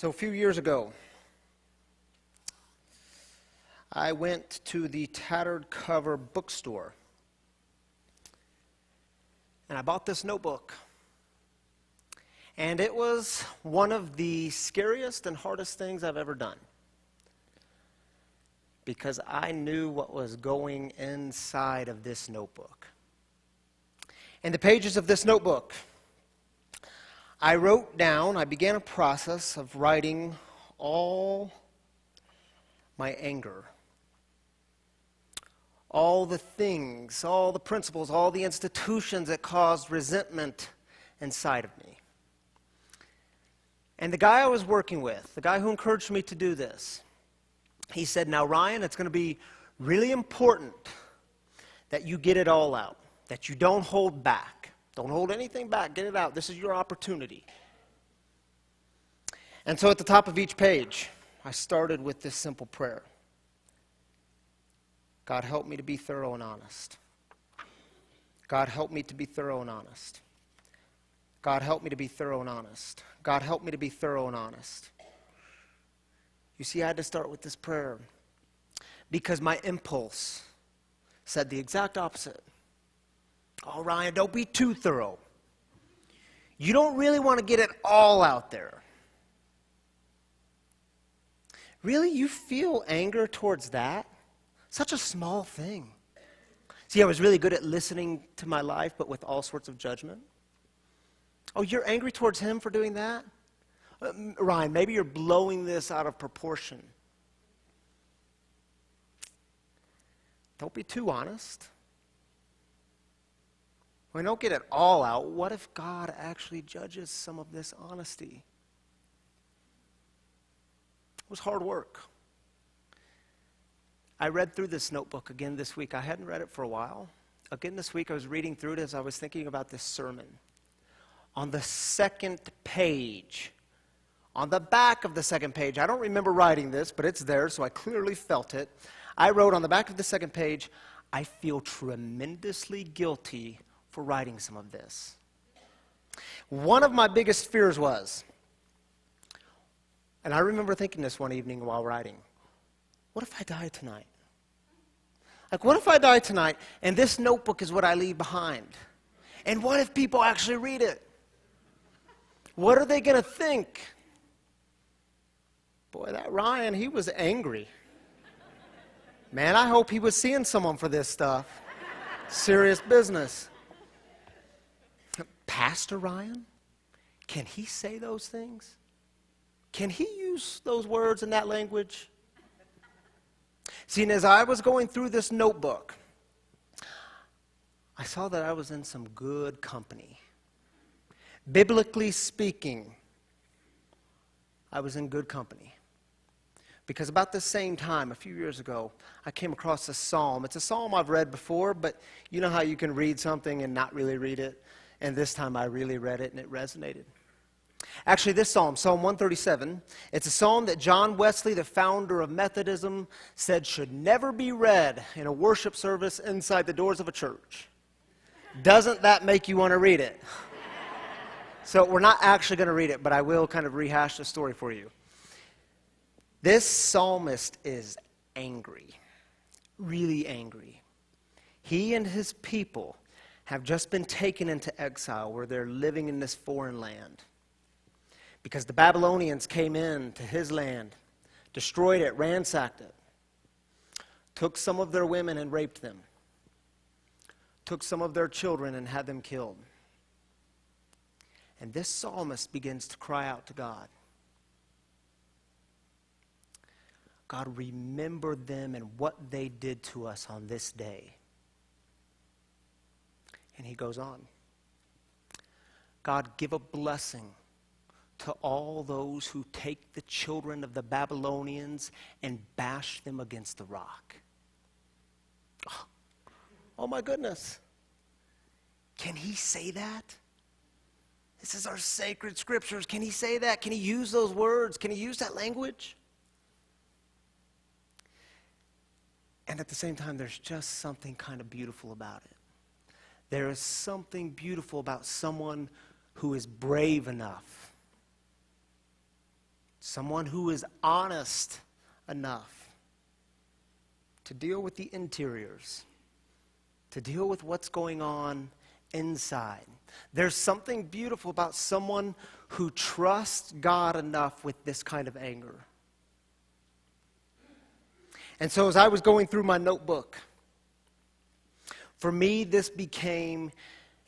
So a few years ago, I went to the Tattered Cover bookstore, and I bought this notebook. And it was one of the scariest and hardest things I've ever done, because I knew what was going inside of this notebook. In the pages of this notebook, I began a process of writing all my anger, all the things, all the principles, all the institutions that caused resentment inside of me. And the guy I was working with, the guy who encouraged me to do this, he said, "Now, Ryan, it's going to be really important that you get it all out, that you don't hold back. Don't hold anything back. Get it out. This is your opportunity." And so at the top of each page, I started with this simple prayer. God, help me to be thorough and honest. God, help me to be thorough and honest. God, help me to be thorough and honest. God, help me to be thorough and honest. You see, I had to start with this prayer because my impulse said the exact opposite. "Oh, Ryan, don't be too thorough. You don't really want to get it all out there. Really, you feel anger towards that? Such a small thing." See, I was really good at listening to my life, but with all sorts of judgment. "Oh, you're angry towards him for doing that? Ryan, maybe you're blowing this out of proportion. Don't be too honest. When we don't get it all out, what if God actually judges some of this honesty?" It was hard work. I read through this notebook again this week. I hadn't read it for a while. Again this week, I was reading through it as I was thinking about this sermon. On the second page, on the back of the second page, I don't remember writing this, but it's there, so I clearly felt it. I wrote on the back of the second page, "I feel tremendously guilty for writing some of this." One of my biggest fears was, and I remember thinking this one evening while writing, what if I die tonight? Like, what if I die tonight and this notebook is what I leave behind? And what if people actually read it? What are they going to think? Boy, that Ryan, he was angry. Man, I hope he was seeing someone for this stuff. Serious business. Pastor Ryan? Can he say those things? Can he use those words in that language? See, and as I was going through this notebook, I saw that I was in some good company. Biblically speaking, I was in good company. Because about the same time, a few years ago, I came across a psalm. It's a psalm I've read before, but you know how you can read something and not really read it? And this time I really read it and it resonated. Actually, this psalm, Psalm 137, it's a psalm that John Wesley, the founder of Methodism, said should never be read in a worship service inside the doors of a church. Doesn't that make you want to read it? So we're not actually going to read it, but I will kind of rehash the story for you. This psalmist is angry, really angry. He and his people have just been taken into exile where they're living in this foreign land. Because the Babylonians came in to his land, destroyed it, ransacked it, took some of their women and raped them, took some of their children and had them killed. And this psalmist begins to cry out to God. God, remember them and what they did to us on this day. And he goes on. God, give a blessing to all those who take the children of the Babylonians and bash them against the rock. Oh my goodness. Can he say that? This is our sacred scriptures. Can he say that? Can he use those words? Can he use that language? And at the same time, there's just something kind of beautiful about it. There is something beautiful about someone who is brave enough Someone who is honest enough to deal with the interiors, to deal with what's going on inside. There's something beautiful about someone who trusts God enough with this kind of anger. And so as I was going through my notebook, for me, this became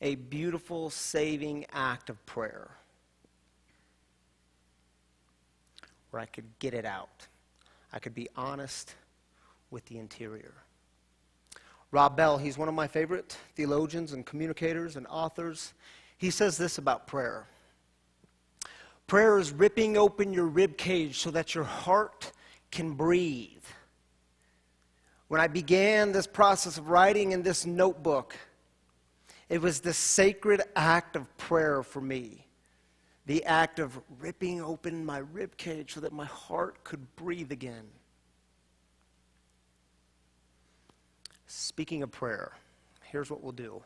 a beautiful saving act of prayer, where I could get it out. I could be honest with the interior. Rob Bell, he's one of my favorite theologians and communicators and authors. He says this about prayer. Prayer is ripping open your rib cage so that your heart can breathe. When I began this process of writing in this notebook, it was the sacred act of prayer for me. The act of ripping open my rib cage so that my heart could breathe again. Speaking of prayer, here's what we'll do.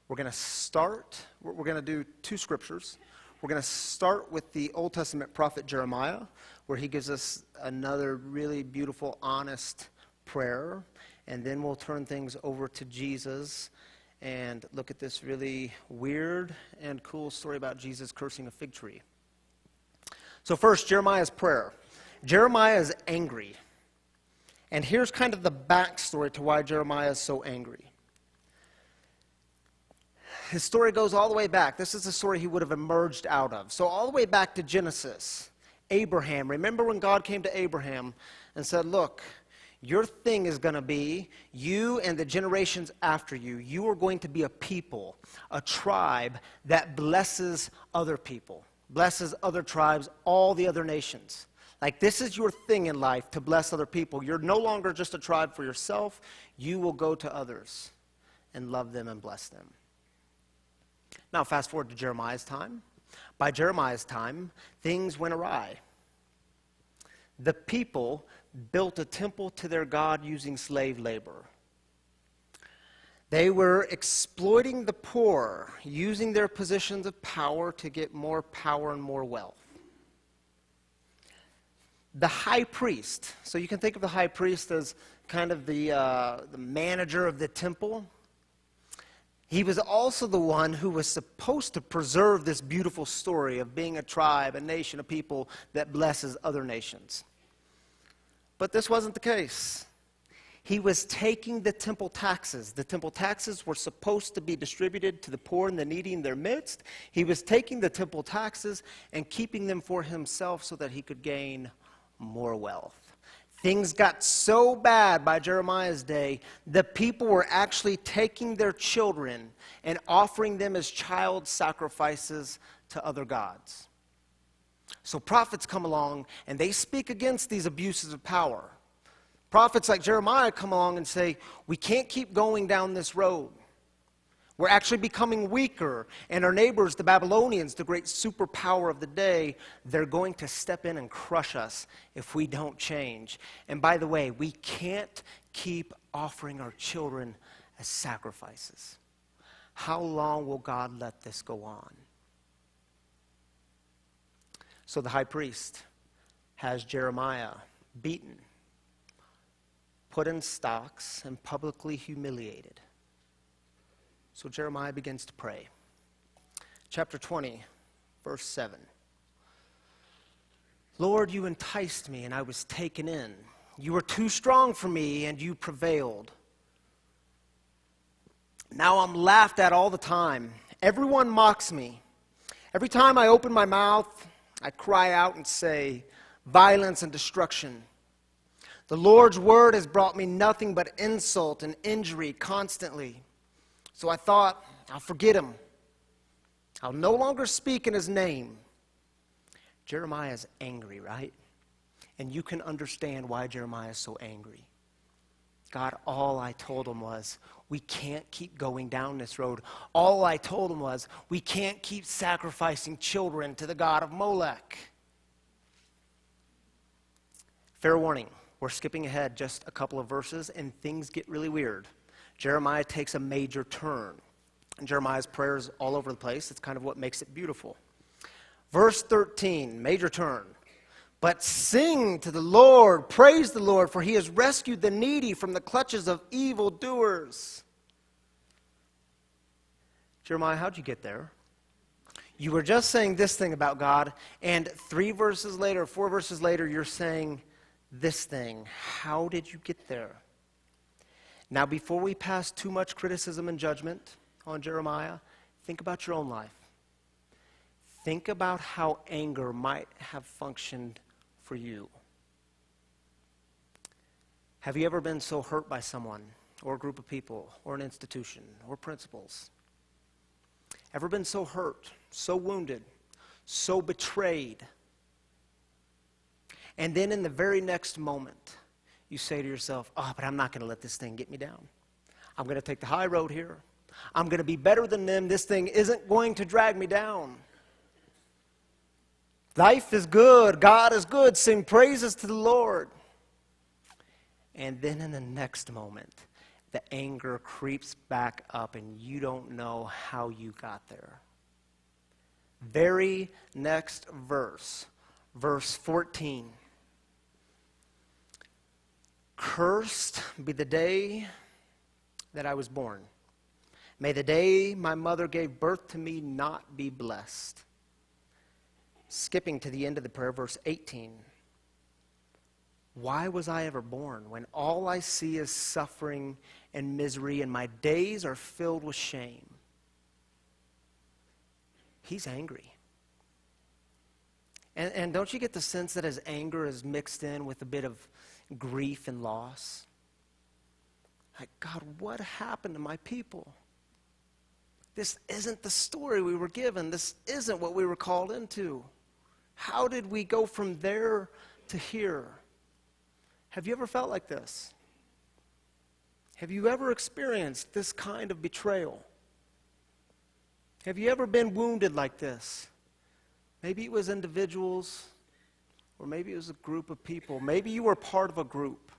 We're going to do two scriptures. We're going to start with the Old Testament prophet Jeremiah, where he gives us another really beautiful, honest prayer. And then we'll turn things over to Jesus and look at this really weird and cool story about Jesus cursing a fig tree. So first, Jeremiah's prayer. Jeremiah is angry. And here's kind of the backstory to why Jeremiah is so angry. His story goes all the way back. This is the story he would have emerged out of. So all the way back to Genesis. Abraham. Remember when God came to Abraham and said, look, your thing is going to be you and the generations after you. You are going to be a people, a tribe that blesses other people, blesses other tribes, all the other nations. Like, this is your thing in life, to bless other people. You're no longer just a tribe for yourself. You will go to others and love them and bless them. Now, fast forward to Jeremiah's time. By Jeremiah's time, things went awry. The people built a temple to their God using slave labor. They were exploiting the poor, using their positions of power to get more power and more wealth. The high priest, so you can think of the high priest as kind of the manager of the temple. He was also the one who was supposed to preserve this beautiful story of being a tribe, a nation, a people that blesses other nations. But this wasn't the case. He was taking the temple taxes. The temple taxes were supposed to be distributed to the poor and the needy in their midst. He was taking the temple taxes and keeping them for himself so that he could gain more wealth. Things got so bad by Jeremiah's day, the people were actually taking their children and offering them as child sacrifices to other gods. So prophets come along and they speak against these abuses of power. Prophets like Jeremiah come along and say, we can't keep going down this road. We're actually becoming weaker, and our neighbors, the Babylonians, the great superpower of the day, they're going to step in and crush us if we don't change. And by the way, we can't keep offering our children as sacrifices. How long will God let this go on? So the high priest has Jeremiah beaten, put in stocks, and publicly humiliated. So Jeremiah begins to pray. Chapter 20, verse 7. Lord, you enticed me, and I was taken in. You were too strong for me, and you prevailed. Now I'm laughed at all the time. Everyone mocks me. Every time I open my mouth, I cry out and say, violence and destruction. The Lord's word has brought me nothing but insult and injury constantly. So I thought, I'll forget him. I'll no longer speak in his name. Jeremiah is angry, right? And you can understand why Jeremiah is so angry. God, all I told him was, we can't keep going down this road. All I told him was, we can't keep sacrificing children to the god of Molech. Fair warning, we're skipping ahead just a couple of verses and things get really weird. Jeremiah takes a major turn. And Jeremiah's prayer is all over the place. It's kind of what makes it beautiful. Verse 13, major turn. But sing to the Lord, praise the Lord, for he has rescued the needy from the clutches of evildoers. Jeremiah, how'd you get there? You were just saying this thing about God, and 3 verses later, 4 verses later, you're saying this thing. How did you get there? Now, before we pass too much criticism and judgment on Jeremiah, think about your own life. Think about how anger might have functioned for you. Have you ever been so hurt by someone, or a group of people, or an institution, or principles? Ever been so hurt, so wounded, so betrayed? And then in the very next moment, you say to yourself, oh, but I'm not going to let this thing get me down. I'm going to take the high road here. I'm going to be better than them. This thing isn't going to drag me down. Life is good. God is good. Sing praises to the Lord. And then in the next moment, the anger creeps back up and you don't know how you got there. Very next verse, verse 14. Cursed be the day that I was born. May the day my mother gave birth to me not be blessed. Skipping to the end of the prayer, verse 18. Why was I ever born when all I see is suffering and misery and my days are filled with shame? He's angry. And don't you get the sense that his anger is mixed in with a bit of grief and loss? Like, God, what happened to my people? This isn't the story we were given. This isn't what we were called into. How did we go from there to here? Have you ever felt like this? Have you ever experienced this kind of betrayal? Have you ever been wounded like this? Maybe it was individuals, or maybe it was a group of people. Maybe you were part of a group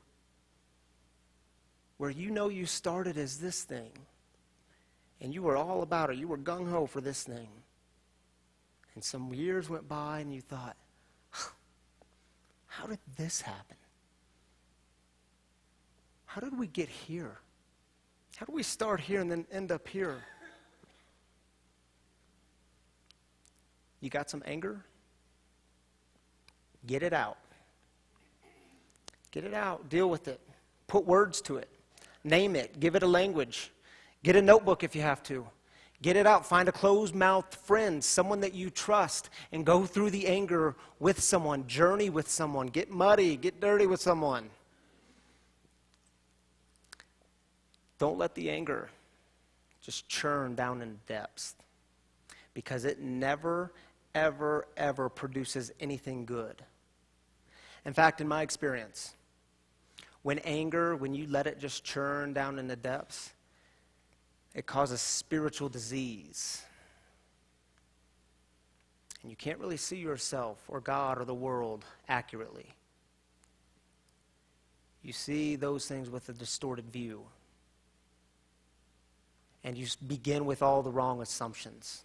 where you know you started as this thing, and you were all about it. You were gung-ho for this thing. And some years went by, and you thought, how did this happen? How did we get here? How do we start here and then end up here? You got some anger? Get it out. Get it out. Deal with it. Put words to it. Name it. Give it a language. Get a notebook if you have to. Get it out. Find a closed-mouthed friend, someone that you trust, and go through the anger with someone. Journey with someone. Get muddy. Get dirty with someone. Don't let the anger just churn down in the depths, because it never, ever, ever produces anything good. In fact, in my experience, when you let it just churn down in the depths, it causes spiritual disease. And you can't really see yourself or God or the world accurately. You see those things with a distorted view. And you begin with all the wrong assumptions.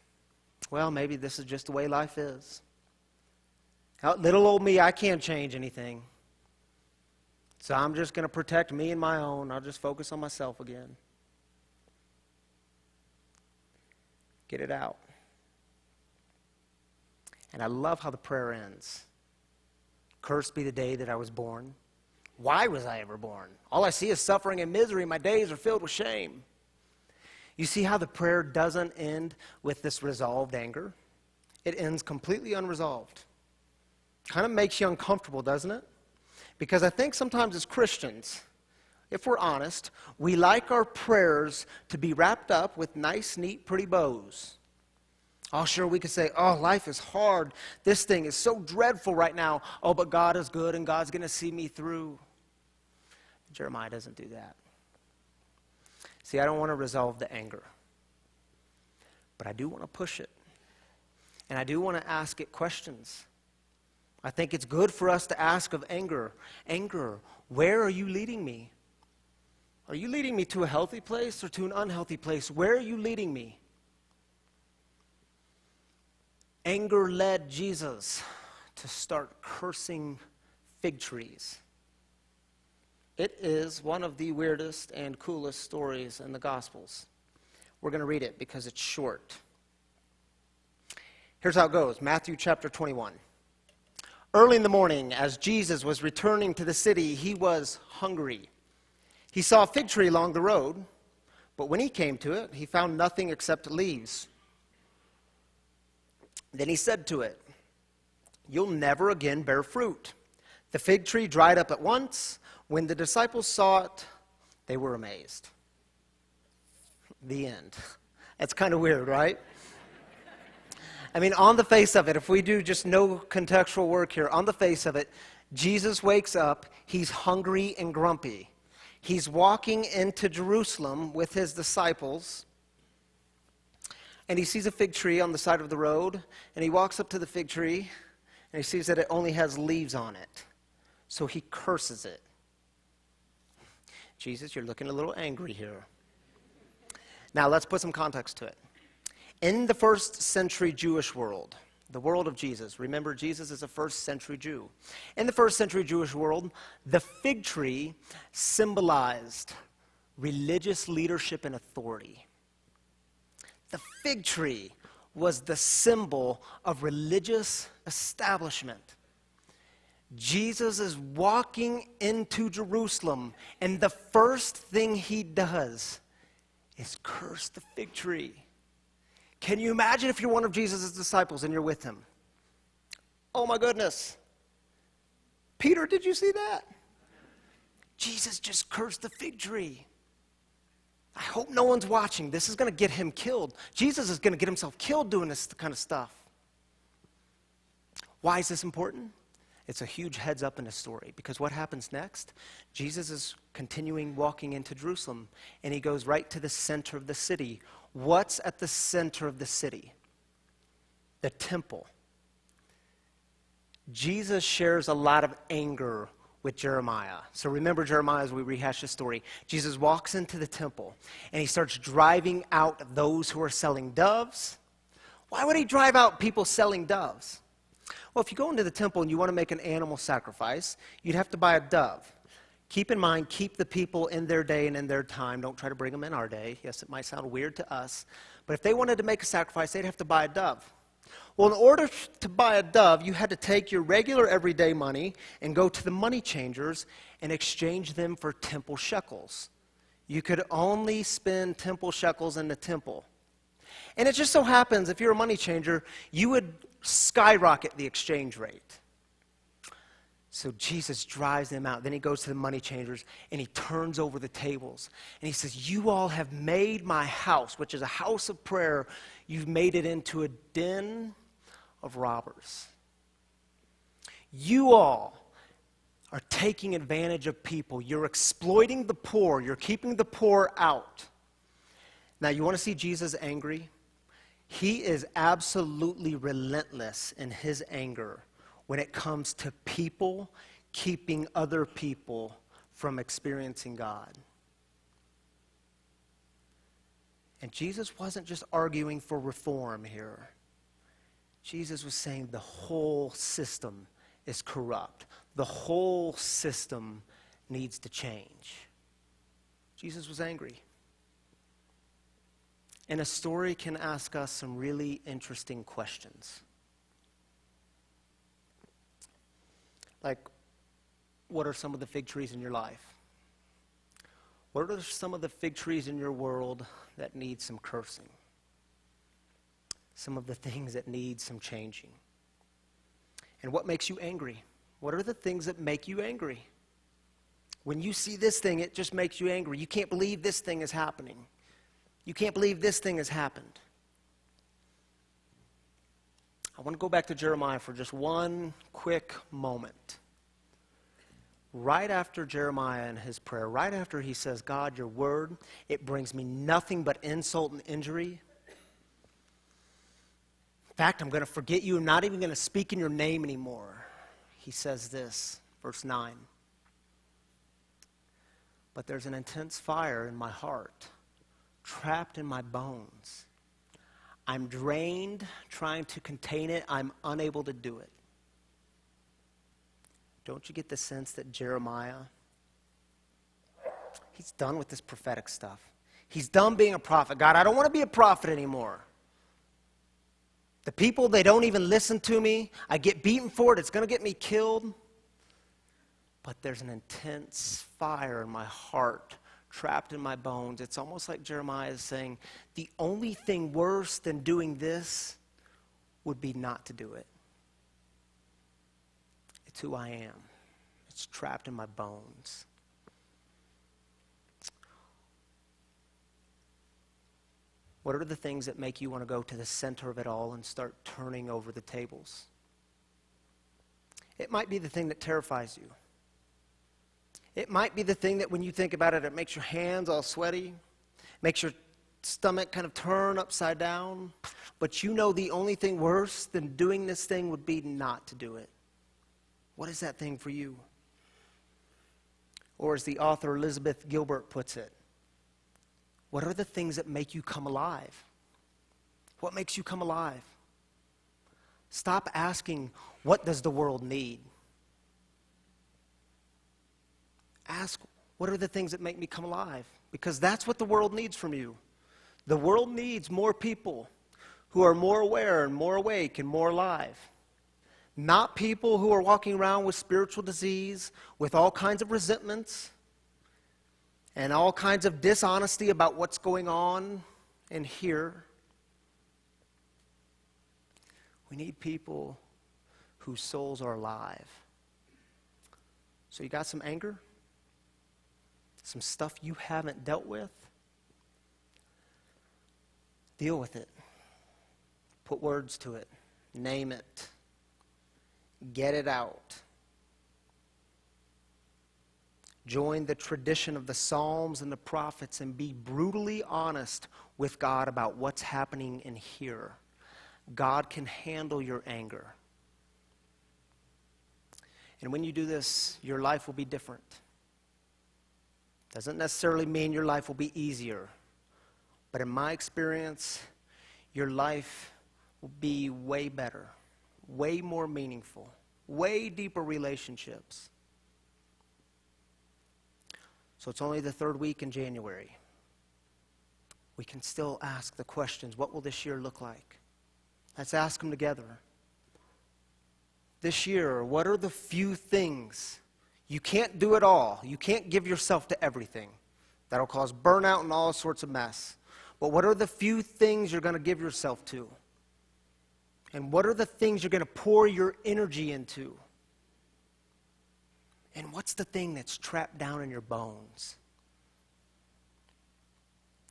Well, maybe this is just the way life is. Little old me, I can't change anything. So I'm just going to protect me and my own. I'll just focus on myself again. Get it out. And I love how the prayer ends. Cursed be the day that I was born. Why was I ever born? All I see is suffering and misery. My days are filled with shame. You see how the prayer doesn't end with this resolved anger? It ends completely unresolved. Kind of makes you uncomfortable, doesn't it? Because I think sometimes as Christians, if we're honest, we like our prayers to be wrapped up with nice, neat, pretty bows. Oh, sure, we could say, oh, life is hard. This thing is so dreadful right now. Oh, but God is good and God's going to see me through. Jeremiah doesn't do that. See, I don't want to resolve the anger, but I do want to push it, and I do want to ask it questions. I think it's good for us to ask of anger, where are you leading me? Are you leading me to a healthy place or to an unhealthy place? Where are you leading me? Anger led Jesus to start cursing fig trees. It is one of the weirdest and coolest stories in the Gospels. We're going to read it because it's short. Here's how it goes. Matthew chapter 21. Early in the morning, as Jesus was returning to the city, he was hungry. He saw a fig tree along the road, but when he came to it, he found nothing except leaves. Then he said to it, "You'll never again bear fruit." The fig tree dried up at once. When the disciples saw it, they were amazed. The end. That's kind of weird, right? I mean, on the face of it, if we do just no contextual work here, on the face of it, Jesus wakes up, he's hungry and grumpy. He's walking into Jerusalem with his disciples, and he sees a fig tree on the side of the road, and he walks up to the fig tree, and he sees that it only has leaves on it. So he curses it. Jesus, you're looking a little angry here. Now, let's put some context to it. In the first century Jewish world, the world of Jesus, remember Jesus is a first century Jew. In the first century Jewish world, the fig tree symbolized religious leadership and authority. The fig tree was the symbol of religious establishment. Jesus is walking into Jerusalem, and the first thing he does is curse the fig tree. Can you imagine if you're one of Jesus' disciples and you're with him? Oh my goodness. Peter, did you see that? Jesus just cursed the fig tree. I hope no one's watching. This is going to get him killed. Jesus is going to get himself killed doing this kind of stuff. Why is this important? It's a huge heads up in the story, because what happens next? Jesus is continuing walking into Jerusalem, and he goes right to the center of the city. What's at the center of the city? The temple. Jesus shares a lot of anger with Jeremiah. So remember Jeremiah as we rehash the story. Jesus walks into the temple, and he starts driving out those who are selling doves. Why would he drive out people selling doves? Well, if you go into the temple and you want to make an animal sacrifice, you'd have to buy a dove. Keep in mind, keep the people in their day and in their time. Don't try to bring them in our day. Yes, it might sound weird to us. But if they wanted to make a sacrifice, they'd have to buy a dove. Well, in order to buy a dove, you had to take your regular everyday money and go to the money changers and exchange them for temple shekels. You could only spend temple shekels in the temple. And it just so happens, if you're a money changer, you would skyrocket the exchange rate. So Jesus drives them out. Then he goes to the money changers, and he turns over the tables. And he says, "You all have made my house, which is a house of prayer, you've made it into a den of robbers. You all are taking advantage of people. You're exploiting the poor. You're keeping the poor out." Now, you want to see Jesus angry? He is absolutely relentless in his anger when it comes to people keeping other people from experiencing God. And Jesus wasn't just arguing for reform here. Jesus was saying the whole system is corrupt. The whole system needs to change. Jesus was angry. And a story can ask us some really interesting questions. Like, what are some of the fig trees in your life? What are some of the fig trees in your world that need some cursing? Some of the things that need some changing. And what makes you angry? What are the things that make you angry? When you see this thing, it just makes you angry. You can't believe this thing is happening. You can't believe this thing has happened. I want to go back to Jeremiah for just one quick moment. Right after Jeremiah and his prayer, right after he says, "God, your word, it brings me nothing but insult and injury. In fact, I'm going to forget you. I'm not even going to speak in your name anymore." He says this, verse 9. "But there's an intense fire in my heart, trapped in my bones. I'm drained, trying to contain it. I'm unable to do it. Don't you get the sense that Jeremiah, he's done with this prophetic stuff. He's done being a prophet. God, I don't want to be a prophet anymore. The people, they don't even listen to me. I get beaten for it. It's going to get me killed. But there's an intense fire in my heart, trapped in my bones. It's almost like Jeremiah is saying, the only thing worse than doing this would be not to do it. It's who I am. It's trapped in my bones. What are the things that make you want to go to the center of it all and start turning over the tables? It might be the thing that terrifies you. It might be the thing that when you think about it, it makes your hands all sweaty, makes your stomach kind of turn upside down. But you know the only thing worse than doing this thing would be not to do it. What is that thing for you? Or as the author Elizabeth Gilbert puts it, what are the things that make you come alive? What makes you come alive? Stop asking, what does the world need? Ask, what are the things that make me come alive? Because that's what the world needs from you. The world needs more people who are more aware and more awake and more alive. Not people who are walking around with spiritual disease, with all kinds of resentments, and all kinds of dishonesty about what's going on in here. We need people whose souls are alive. So you got some anger? Some stuff you haven't dealt with? Deal with it. Put words to it. Name it. Get it out. Join the tradition of the Psalms and the prophets and be brutally honest with God about what's happening in here. God can handle your anger. And when you do this, your life will be different. Doesn't necessarily mean your life will be easier. But in my experience, your life will be way better, way more meaningful, way deeper relationships. So it's only the third week in January. We can still ask the questions, what will this year look like? Let's ask them together. This year, what are the few things? You can't do it all. You can't give yourself to everything. That'll cause burnout and all sorts of mess. But what are the few things you're going to give yourself to? And what are the things you're going to pour your energy into? And what's the thing that's trapped down in your bones?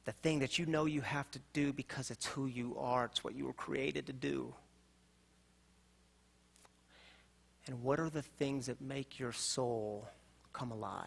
The thing that you know you have to do because it's who you are. It's what you were created to do. And what are the things that make your soul come alive?